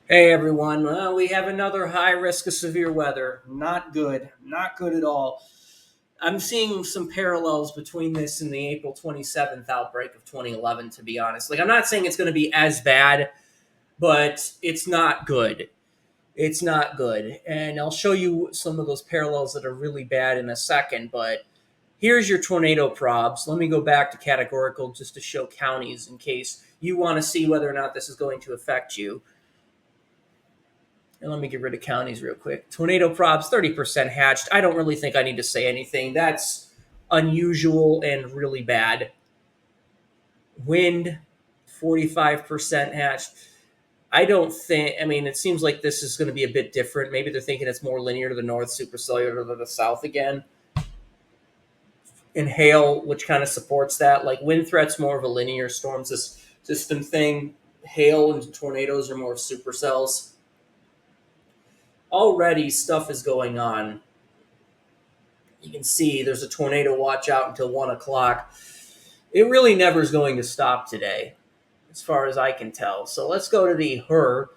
Hey everyone, well, we have another high risk of severe weather. Not good. Not good at all. I'm seeing some parallels between this and the April 27th outbreak of 2011, to be honest. Like, I'm not saying it's going to be as bad, but it's not good. It's not good. And I'll show you some of those parallels that are really bad in a second, but here's your tornado probs. Let me go back to categorical just to show counties in case you want to see whether or not this is going to affect you. And let me get rid of counties real quick. Tornado props, 30% hatched. I don't really think I need to say anything. That's unusual and really bad. Wind, 45% hatched. It seems like this is going to be a bit different. Maybe they're thinking it's more linear to the north, supercellular to the south again. And hail, which kind of supports that. Like wind threats, more of a linear storm system thing. Hail and tornadoes are more of supercells. Already, stuff is going on. You can see there's a tornado watch out until 1 o'clock. It really never is going to stop today, as far as I can tell. So let's go to the HER,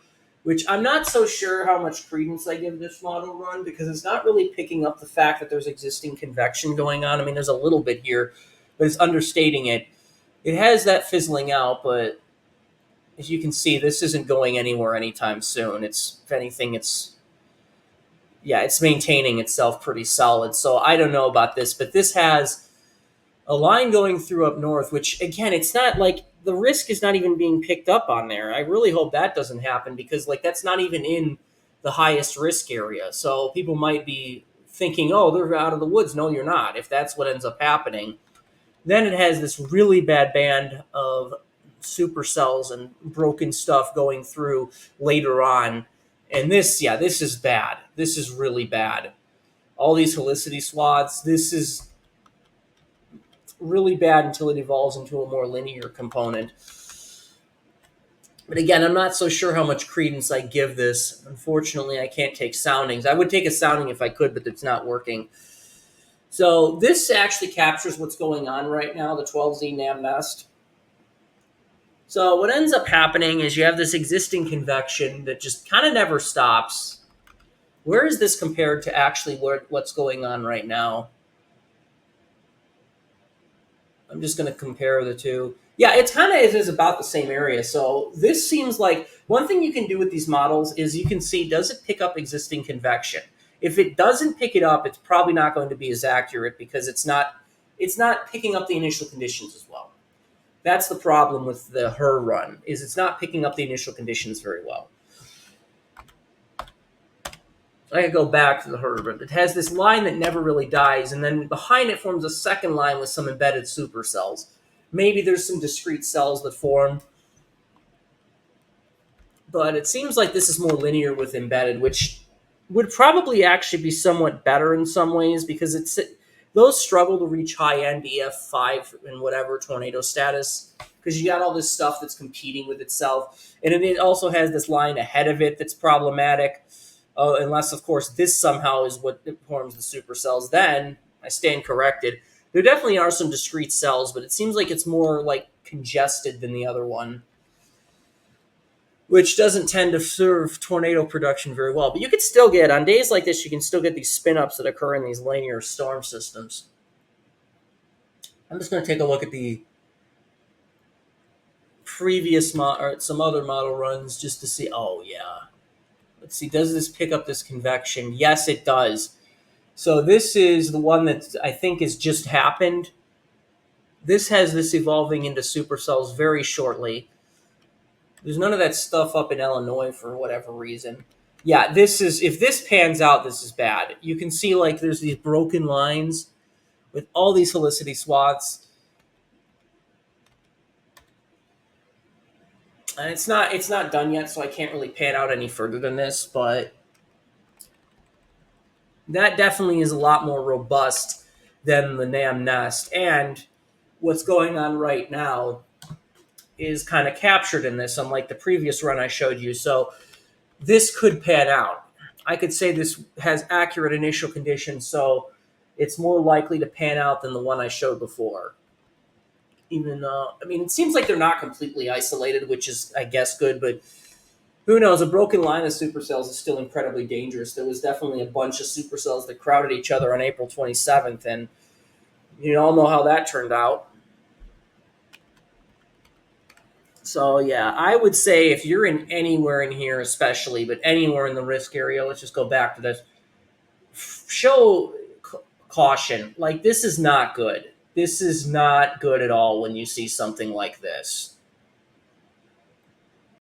which I'm not so sure how much credence I give this model run because it's not really picking up the fact that there's existing convection going on. I mean, there's a little bit here, but it's understating it. It has that fizzling out, but as you can see, this isn't going anywhere anytime soon. If anything, it's maintaining itself pretty solid. So I don't know about this, but this has a line going through up north, which again, it's not like the risk is not even being picked up on there. I really hope that doesn't happen because like that's not even in the highest risk area. So people might be thinking, oh, they're out of the woods. No, you're not. If that's what ends up happening, then it has this really bad band of supercells and broken stuff going through later on. And this is bad. This is really bad. All these helicity swaths, this is really bad until it evolves into a more linear component. But again, I'm not so sure how much credence I give this. Unfortunately, I can't take soundings. I would take a sounding if I could, but it's not working. So this actually captures what's going on right now, the 12Z NAM nest. So what ends up happening is you have this existing convection that just kind of never stops. Where is this compared to actually what's going on right now? I'm just going to compare the two. Yeah, it's kind of it is about the same area. So this seems like one thing you can do with these models is you can see, does it pick up existing convection? If it doesn't pick it up, it's probably not going to be as accurate because it's not picking up the initial conditions as well. That's the problem with the HER run, is it's not picking up the initial conditions very well. I could go back to the HER run. It has this line that never really dies, and then behind it forms a second line with some embedded supercells. Maybe there's some discrete cells that form, but it seems like this is more linear with embedded, which would probably actually be somewhat better in some ways because those struggle to reach high end EF5 and whatever tornado status because you got all this stuff that's competing with itself, and it also has this line ahead of it that's problematic. Unless, of course, this somehow is what forms the supercells. Then I stand corrected. There definitely are some discrete cells, but it seems like it's more like congested than the other one, which doesn't tend to serve tornado production very well. But you could still get, on days like this, you can still get these spin-ups that occur in these linear storm systems. I'm just going to take a look at the previous or some other model runs just to see. Oh, yeah. Let's see, does this pick up this convection? Yes, it does. So this is the one that I think has just happened. This has this evolving into supercells very shortly. There's none of that stuff up in Illinois for whatever reason. Yeah, if this pans out, this is bad. You can see like there's these broken lines with all these helicity swaths. And it's not done yet, so I can't really pan out any further than this, but that definitely is a lot more robust than the NAM nest. And what's going on right now is kind of captured in this, unlike the previous run I showed you. So this could pan out. I could say this has accurate initial conditions, so it's more likely to pan out than the one I showed before. Even though, it seems like they're not completely isolated, which is, I guess, good, but who knows? A broken line of supercells is still incredibly dangerous. There was definitely a bunch of supercells that crowded each other on April 27th, and you all know how that turned out. So yeah, I would say if you're in anywhere in here, especially, but anywhere in the risk area, let's just go back to this. Show caution. Like this is not good. This is not good at all when you see something like this.